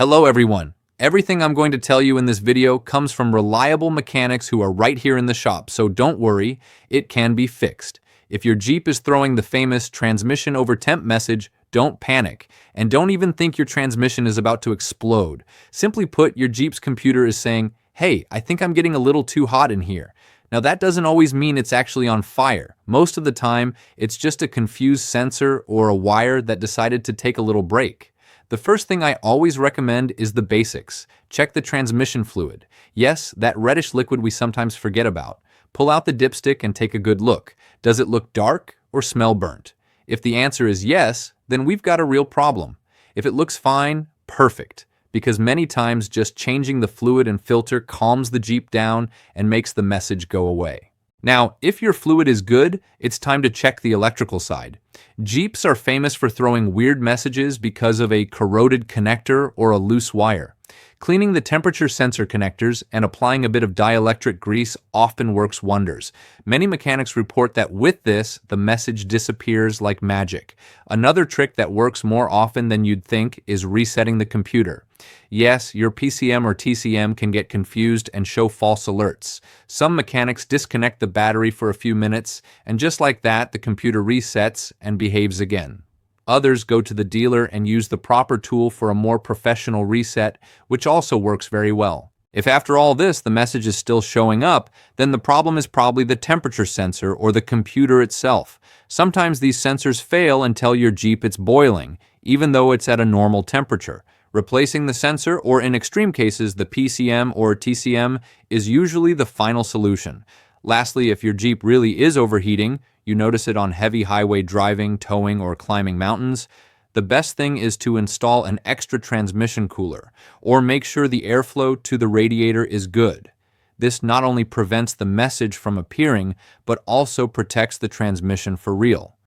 Hello everyone. Everything I'm going to tell you in this video comes from reliable mechanics who are right here in the shop, so don't worry, it can be fixed. If your Jeep is throwing the famous transmission over temp message, don't panic, and don't even think your transmission is about to explode. Simply put, your Jeep's computer is saying, "Hey, I think I'm getting a little too hot in here." Now that doesn't always mean it's actually on fire. Most of the time, it's just a confused sensor or a wire that decided to take a little break. The first thing I always recommend is the basics. Check the transmission fluid. Yes, that reddish liquid we sometimes forget about. Pull out the dipstick and take a good look. Does it look dark or smell burnt? If the answer is yes, then we've got a real problem. If it looks fine, perfect. Because many times just changing the fluid and filter calms the Jeep down and makes the message go away. Now, if your fluid is good, it's time to check the electrical side. Jeeps are famous for throwing weird messages because of a corroded connector or a loose wire. Cleaning the temperature sensor connectors and applying a bit of dielectric grease often works wonders. Many mechanics report that with this, the message disappears like magic. Another trick that works more often than you'd think is resetting the computer. Yes, your PCM or TCM can get confused and show false alerts. Some mechanics disconnect the battery for a few minutes, and just like that, the computer resets and behaves again. Others go to the dealer and use the proper tool for a more professional reset, which also works very well. If after all this the message is still showing up, then the problem is probably the temperature sensor or the computer itself. Sometimes these sensors fail and tell your Jeep it's boiling, even though it's at a normal temperature. Replacing the sensor, or in extreme cases the PCM or TCM, is usually the final solution. Lastly, if your Jeep really is overheating, you notice it on heavy highway driving, towing, or climbing mountains, the best thing is to install an extra transmission cooler, or make sure the airflow to the radiator is good. This not only prevents the message from appearing, but also protects the transmission for real.